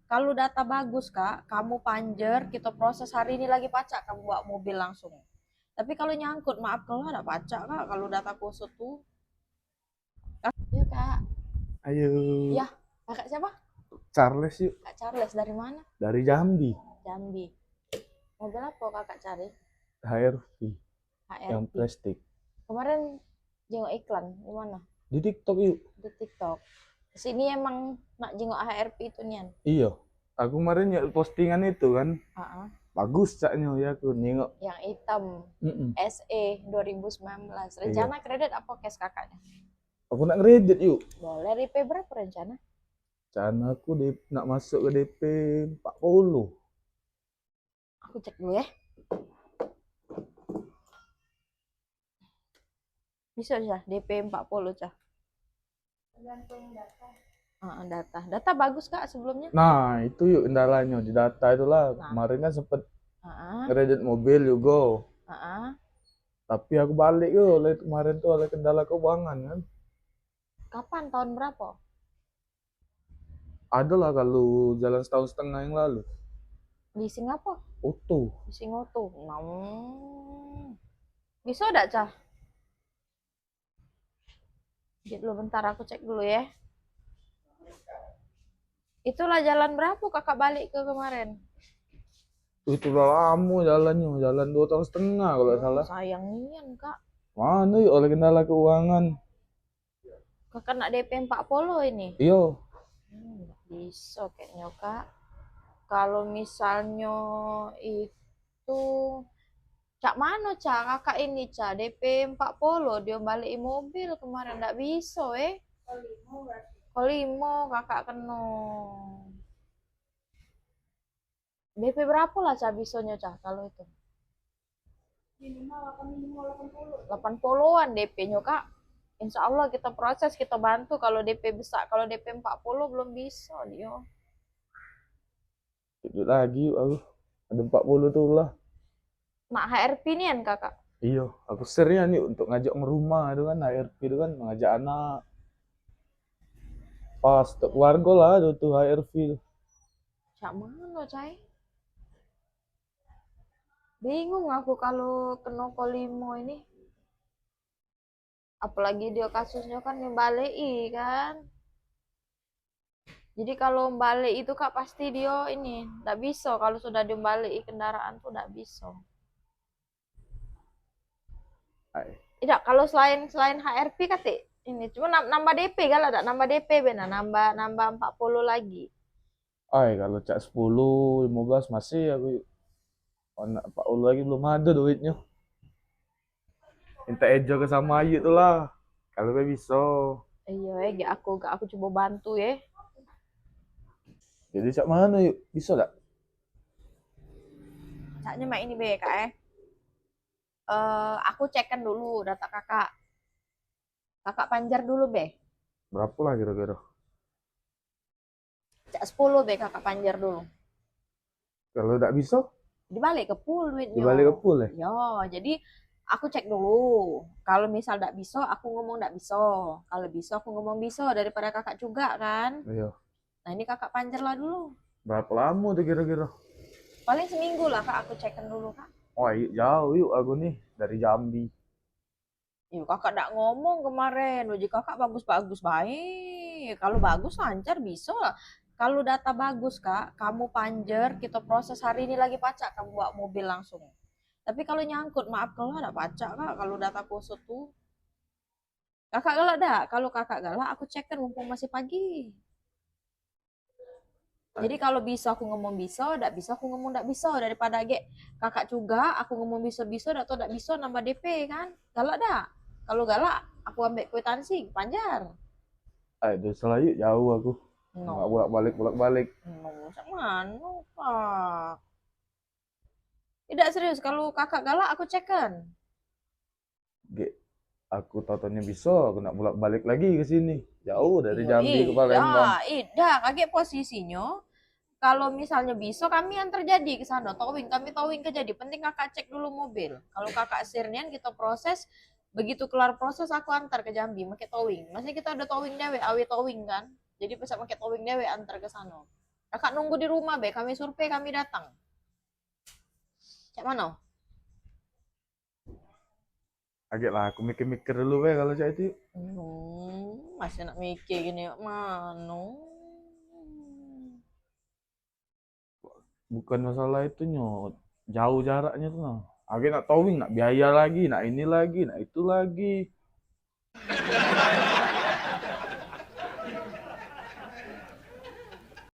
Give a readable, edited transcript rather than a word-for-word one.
Kalau data bagus kak, kamu panjer, kita proses hari ini lagi pacak, kamu bawa mobil langsung. Tapi kalau nyangkut, maaf kalau ada pacak kak, kalau data kusut tuh. Ya kak, Ayo, ya kakak siapa? Charles yuk. Kak Charles dari mana? Dari Jambi, Jambi. Mobil apa kakak cari? HRV, yang HRV. plastik. Kemarin jenguk iklan di mana? Di TikTok yuk. Di TikTok. Sini emang nak jenguk HRV itu nian. Iya, aku kemarin ya postingan itu kan. Ah, Bagus caknya ya aku nengok. yang hitam. Mm-mm. SE 2019. Iya, Rencana kredit apa cash kakaknya? aku nak kredit yuk. Boleh DP berapa rencana? Cara aku nak masuk ke DP 40. Aku cek dulu ya. Bisa cah DP 40 cah. Data. Data bagus kak sebelumnya. Nah, itu yuk kendalanya di data itulah. Nah, Kemarin kan sempet ah, kredit mobil juga. ah. Tapi aku balik yuk oleh kemarin tuh oleh kendala keuangan kan. Kapan tahun berapa? Ada lah kalau jalan setahun setengah yang lalu. Di Singapura? Utuh. Di Singapura. Nah, bisa enggak cah? Jadi dulu bentar aku cek dulu ya. Itulah jalan berapa kakak balik ke kemarin? Itu udah lama jalannya, jalan 2 tahun setengah kalau nggak salah. Sayang nian kak. Mana yuk oleh kendala keuangan. Kakak nak DP 40 ini. Iya, Nggak bisa kayaknya kak. Kalau misalnya itu cak mana cak kakak ini cak DP 40 dia balik mobil kemarin nggak bisa Kolimo kakak kena DP berapa lah cak bisonya cak kalau itu 80-an DP-nya kak. Insya Allah kita proses kita bantu kalau DP besar, kalau DP 40 belum bisa dia. itu lagi yuk aku. Ada 40 tuh lah. Nak HRP nian kakak. Iya, aku serian yuk untuk ngajak ke rumah itu kan HRV itu kan mengajak anak. Pas untuk keluarga lah itu tuh HRV itu. Cak mana cai? Bingung aku kalau kena Kolimo ini. Apalagi dia kasusnya kan balik kan. Jadi kalau balik itu kak pasti dia ini nggak bisa kalau sudah dibalik kendaraan tuh nggak bisa. Ay, Tidak kalau selain selain HRP kate ini cuma nambah DP kan ada nambah DP benar nambah nambah 40 lagi. kalau cak 10, 15 masih aku yuk. Anak 40 lagi belum ada duitnya. Minta Ejo ke sama Ayu tuh lah. Kalau gue bisa. Iya gak aku coba bantu ya. Jadi cak mana yuk? Bisa gak? Caknya mak ini be kak aku cekkan dulu data kakak. Kakak panjar dulu be. Berapa lah kira-kira? Cak 10 be kakak panjar dulu. Kalau tidak bisa, Dibalik ke pool duitnya. dibalik ke pool ya? Yo, jadi aku cek dulu. Kalau misal nggak bisa, aku ngomong nggak bisa. Kalau bisa, aku ngomong bisa daripada kakak juga kan. Iya. Nah ini kakak panjer lah dulu. Berapa lama tuh kira-kira? Paling seminggu lah kak, aku cekkan dulu kak. Oh yuk, jauh yuk aku nih dari Jambi. Yuk kakak nggak ngomong kemarin, uji kakak bagus-bagus baik. Kalau bagus lancar bisa lah. Kalau data bagus kak, kamu panjer, kita proses hari ini lagi pacak, kamu bawa mobil langsung. Tapi kalau nyangkut, maaf kalau ada pacak kak, kalau data kusut tuh. Kakak galak dah, kalau kakak galak aku cekkan mumpung masih pagi. Jadi kalau bisa aku ngomong bisa, tidak bisa aku ngomong tidak bisa daripada kakak juga aku ngomong bisa bisa, atau tidak bisa nambah DP kan? Galak dah. Kalau galak aku ambil kwitansi panjar. Itu salah yuk, jauh aku. Nggak No, bolak-balik. no, sama no kak. Tidak serius kalau kakak galak aku cekkan. Ge, aku totonya bisa, aku nak bolak-balik lagi ke sini. Jauh dari Iya, Jambi ke Palembang. ida, kakek posisinya. Kalau misalnya bisa kami yang terjadi ke sana, towing kami towing ke jadi. Penting kakak cek dulu mobil. Kalau kakak sirnian kita proses, begitu kelar proses aku antar ke Jambi pakai towing. Masih kita ada towing dewe, awe towing kan. Jadi bisa pakai towing dewe antar ke sana. Kakak nunggu di rumah, Be. Kami survei, kami datang. Cak mana? Agak lah, aku mikir-mikir dulu be kalau cak itu. Masih nak mikir gini, mana? Bukan masalah itunya, jauh jaraknya tuh. Nah. Agak nak towing, nak biaya lagi, nak ini lagi, nak itu lagi.